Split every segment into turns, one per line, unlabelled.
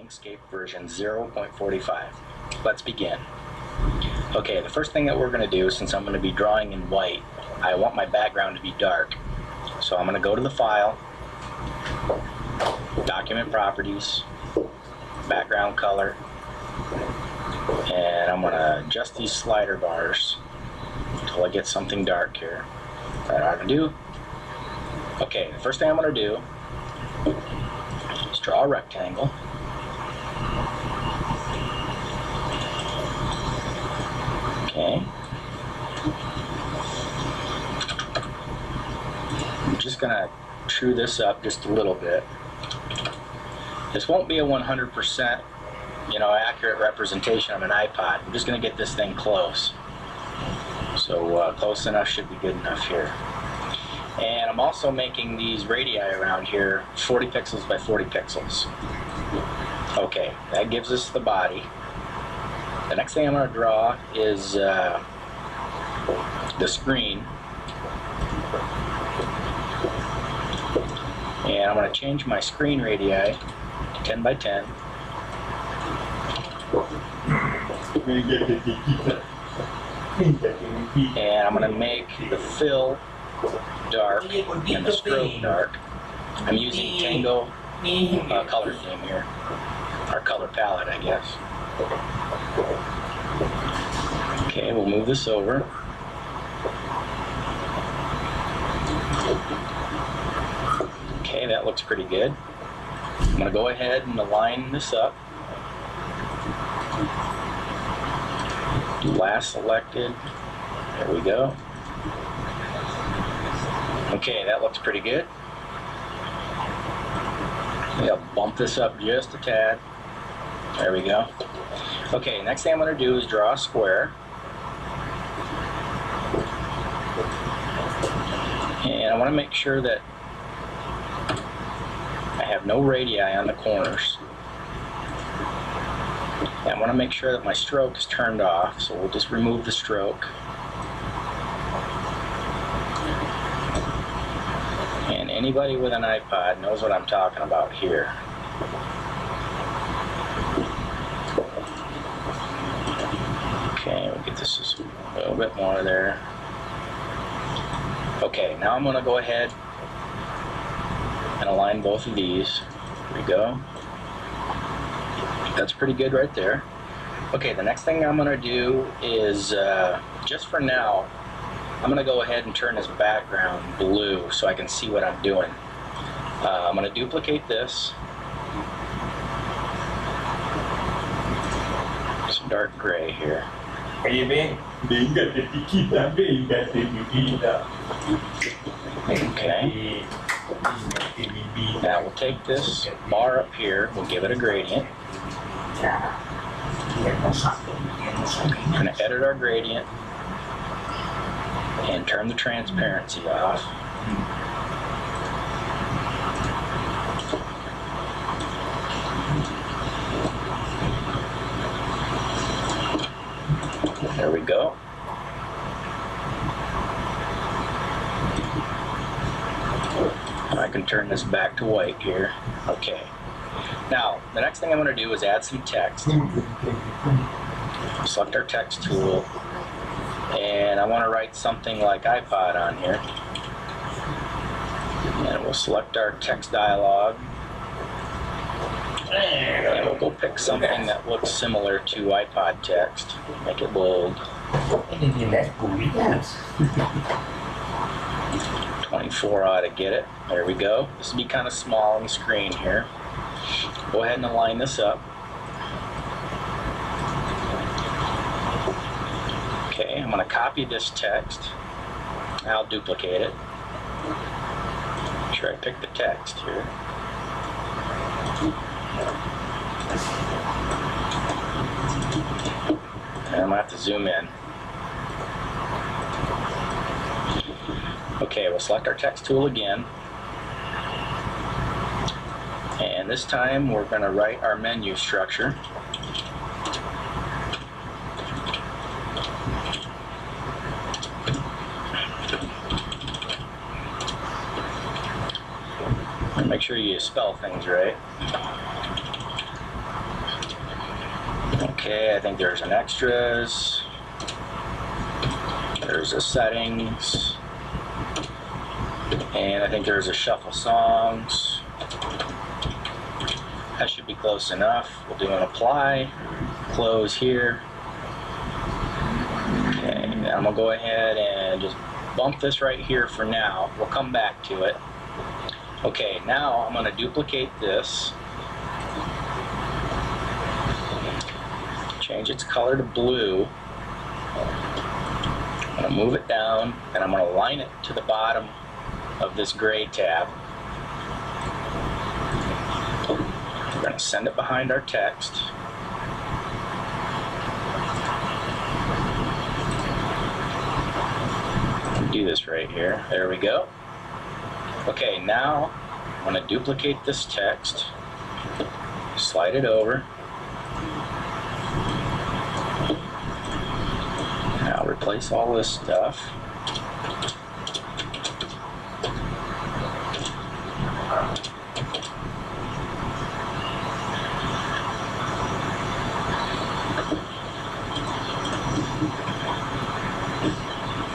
Inkscape version 0.45. Let's begin. Okay, the first thing that we're going to do, since I'm going to be drawing in white, I want my background to be dark. So I'm going to go to the File, Document Properties, Background Color, and I'm going to adjust these slider bars until I get something dark here. That I can do. Okay, the first thing I'm going to do is draw a rectangle. Okay. I'm just going to true this up just a little bit. This won't be a 100% accurate representation of an iPod. I'm just going to get this thing close. So close enough should be good enough here. And I'm also making these radii around here 40 pixels by 40 pixels. Okay, that gives us the body. The next thing I'm going to draw is the screen. And I'm going to change my screen radii to 10 by 10. And I'm going to make the fill dark and the stroke dark. I'm using Tango color theme here, or color palette, I guess. Okay, we'll move this over. Okay, that looks pretty good. I'm going to go ahead and align this up. Last selected. There we go. Okay, that looks pretty good. I'll bump this up just a tad. There we go. Okay, next thing I'm going to do is draw a square. And I want to make sure that I have no radii on the corners. And I want to make sure that my stroke is turned off, so we'll just remove the stroke. And anybody with an iPod knows what I'm talking about here. Okay, we'll get this just a little bit more there. Okay, now I'm going to go ahead and align both of these. Here we go. That's pretty good right there. Okay, the next thing I'm going to do is, just for now, I'm going to go ahead and turn this background blue so I can see what I'm doing. I'm going to duplicate this. Some dark gray here. Okay. Now we'll take this bar up here, we'll give it a gradient. We're going to edit our gradient and turn the transparency off. There we go. I can turn this back to white here. Okay. Now, the next thing I'm going to do is add some text. Select our text tool. And I want to write something like iPod on here. And we'll select our text dialog. And we'll go pick something that looks similar to iPod text. Make it bold. 24 ought to get it. There we go. This will be kind of small on the screen here. Go ahead and align this up. Okay, I'm going to copy this text. I'll duplicate it. Make sure I pick the text here. And I'm going to have to zoom in. Okay, we'll select our text tool again. And this time we're going to write our menu structure. And make sure you spell things right. Okay, I think there's an extras. There's a settings. And I think there's a shuffle songs. That should be close enough. We'll do an apply, close here. Okay, now I'm gonna go ahead and just bump this right here for now. We'll come back to it. Okay, now I'm gonna duplicate this. Change its color to blue. I'm gonna move it down and I'm gonna align it to the bottom of this gray tab. We're going to send it behind our text. Do this right here. There we go. Okay, now I'm going to duplicate this text, slide it over. Now replace all this stuff.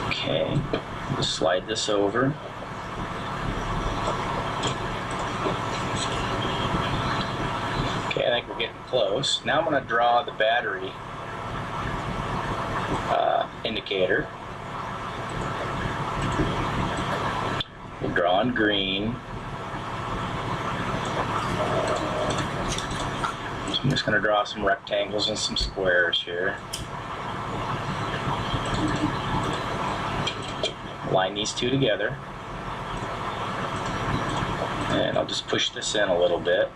Okay, just slide this over. Okay, I think we're getting close. Now I'm going to draw the battery indicator. We'll draw in green. So I'm just going to draw some rectangles and some squares here. Line these two together. And I'll just push this in a little bit.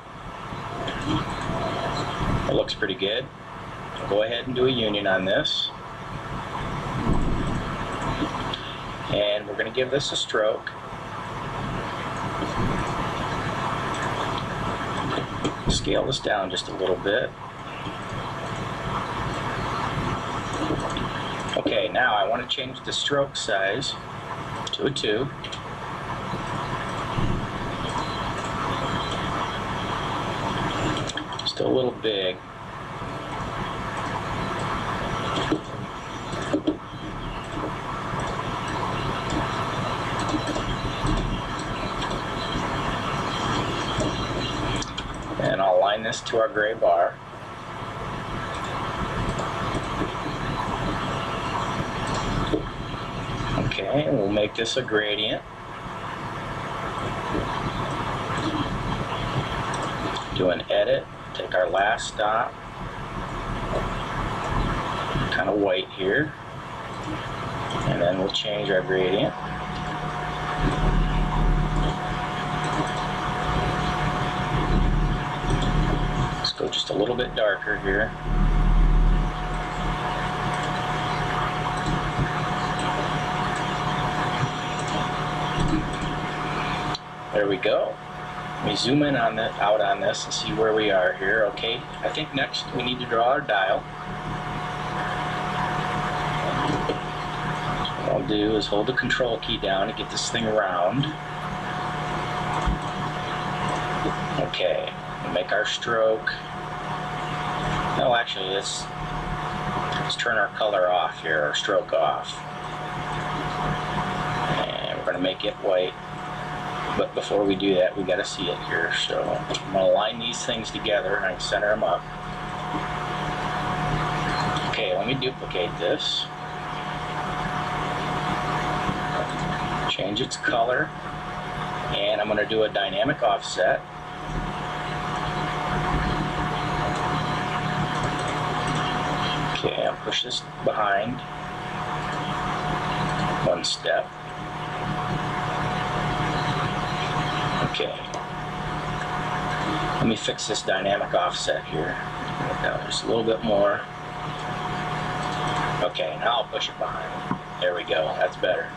It looks pretty good. I'll go ahead and do a union on this. And we're going to give this a stroke. Scale this down just a little bit. Okay, now I want to change the stroke size to a 2. Still a little big. And I'll align this to our gray bar. Okay, and we'll make this a gradient. Do an edit, take our last stop, kind of white here, and then we'll change our gradient. Let's go just a little bit darker here. There we go. Let me zoom in on that, out on this and see where we are here. Okay, I think next we need to draw our dial. So what I'll do is hold the control key down to get this thing round. Okay, we'll make our stroke. No, actually, let's turn our color off here, our stroke off. And we're going to make it white. But before we do that, we got to see it here. So I'm going to line these things together and I can center them up. Okay, let me duplicate this. Change its color. And I'm going to do a dynamic offset. Okay, I'll push this behind one step. Okay, let me fix this dynamic offset here. Down just a little bit more. Okay, now I'll push it behind. There we go, that's better.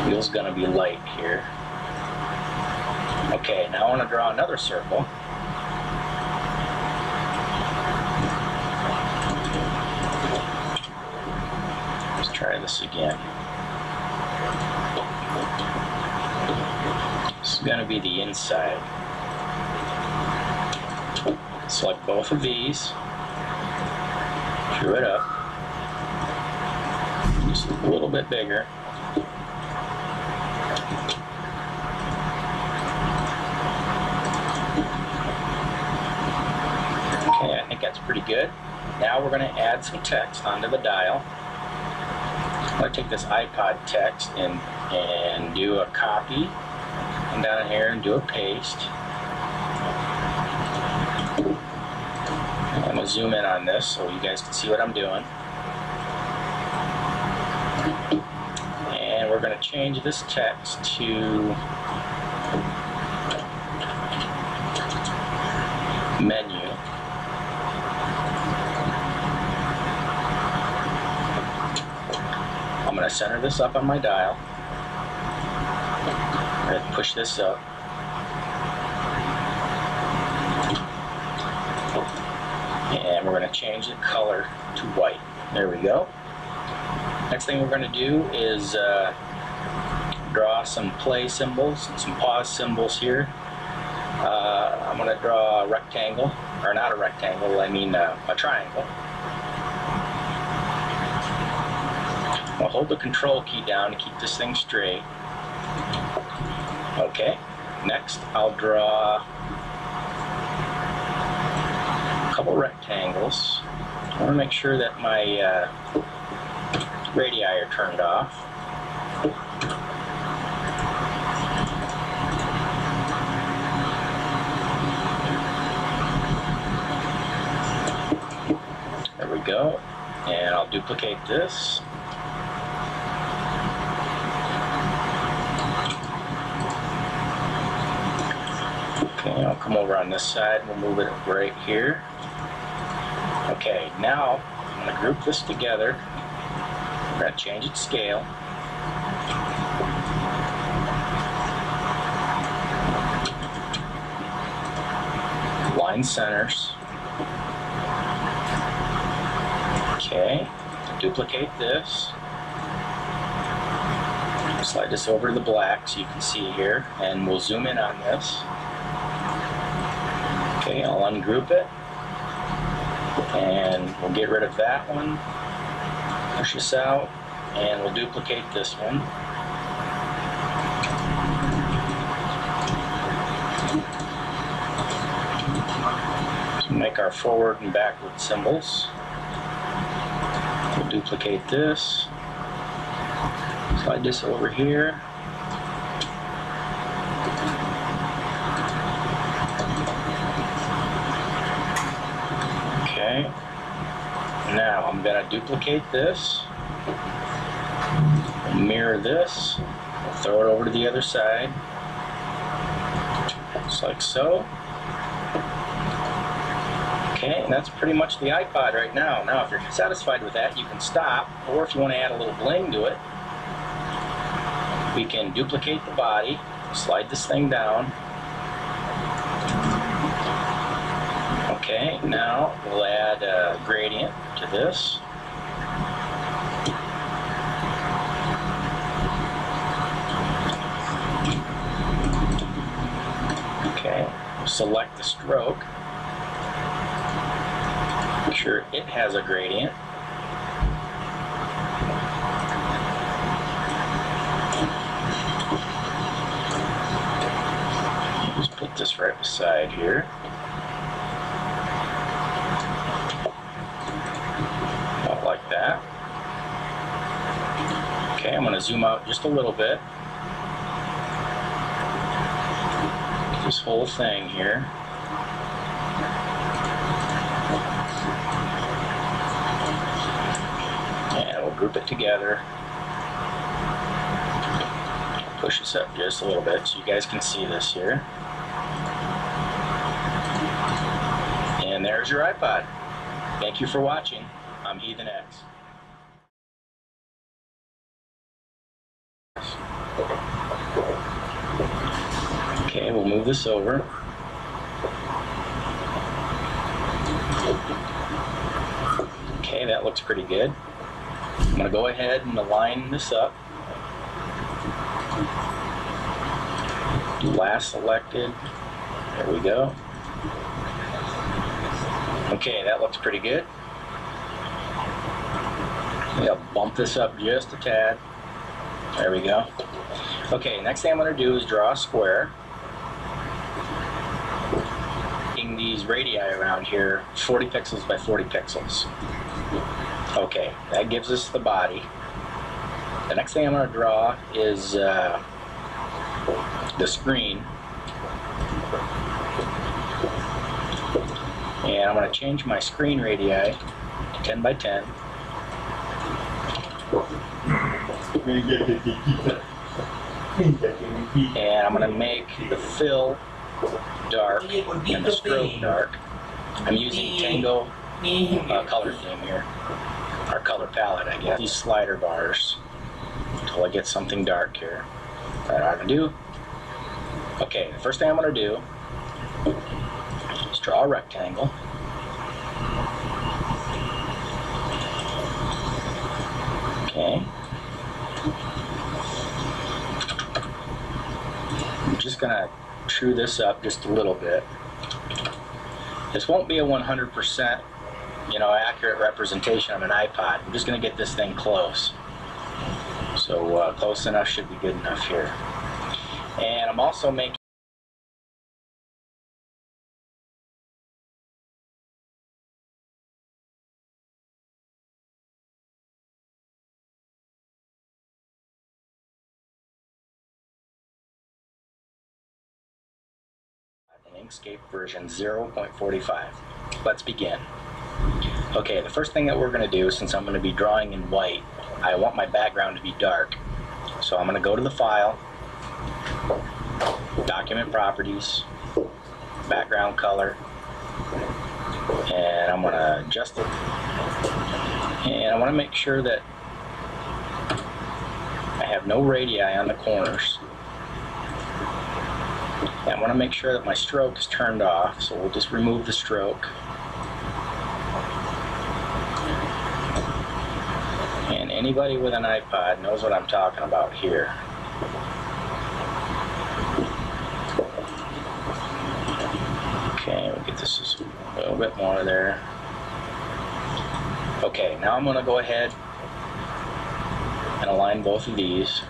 Wheel's gonna be light here. Okay, now I want to draw another circle. Let's try this again. This is going to be the inside. Select both of these, screw it up, just a little bit bigger. Okay, I think that's pretty good. Now we're going to add some text onto the dial. I'm going to take this IPod text and do a copy, and down here and do a paste. I'm going to zoom in on this so you guys can see what I'm doing. And we're going to change this text to menu. I'm going to center this up on my dial. I'm going to push this up. And we're going to change the color to white. There we go. Next thing we're going to do is draw some play symbols and some pause symbols here. I'm going to draw a rectangle, or not a rectangle, I mean a triangle. I'll hold the control key down to keep this thing straight. Okay, next I'll draw a couple rectangles. I want to make sure that my radii are turned off. There we go. And I'll duplicate this. Okay, I'll come over on this side. We'll move it right here. Okay, now I'm going to group this together. We're going to change its scale. Line centers. Okay, duplicate this. Slide this over to the black so you can see here, and we'll zoom in on this. Okay, I'll ungroup it, and we'll get rid of that one, push this out, and we'll duplicate this one. So make our forward and backward symbols. We'll duplicate this, slide this over here. Okay, now I'm going to duplicate this, mirror this, throw it over to the other side, just like so. Okay, and that's pretty much the iPod right now. Now if you're satisfied with that, you can stop, or if you want to add a little bling to it, we can duplicate the body, slide this thing down. Okay, now we'll add a gradient to this. Okay, select the stroke. Make sure it has a gradient. Just put this right beside here. Like that. Okay, I'm going to zoom out just a little bit. This whole thing here. And we'll group it together. Push this up just a little bit so you guys can see this here. And there's your iPod. Thank you for watching. I'm Heathen X. Okay, we'll move this over. Okay, that looks pretty good. I'm going to go ahead and align this up. Do last selected. There we go. Okay, that looks pretty good. I'll bump this up just a tad. There we go. Okay, next thing I'm going to do is draw a square. Making these radii around here 40 pixels by 40 pixels. Okay, that gives us the body. The next thing I'm going to draw is the screen. And I'm going to change my screen radii to 10 by 10. And I'm going to make the fill dark and the stroke dark. I'm using Tango color theme here, or color palette, I guess. These slider bars until I get something dark here. That's what I'm going to do. Okay, the first thing I'm going to do is draw a rectangle. Okay. I'm just going to true this up just a little bit. This won't be a 100%, accurate representation of an iPod. I'm just going to get this thing close. So close enough should be good enough here. And I'm also making Inkscape version 0.45. Let's begin. Okay, the first thing that we're going to do, since I'm going to be drawing in white, I want my background to be dark. So I'm going to go to the File, Document Properties, Background Color, and I'm going to adjust it. And I want to make sure that I have no radii on the corners. And I want to make sure that my stroke is turned off, so we'll just remove the stroke. And anybody with an iPod knows what I'm talking about here. Okay, we'll get this just a little bit more there. Okay, now I'm going to go ahead and align both of these.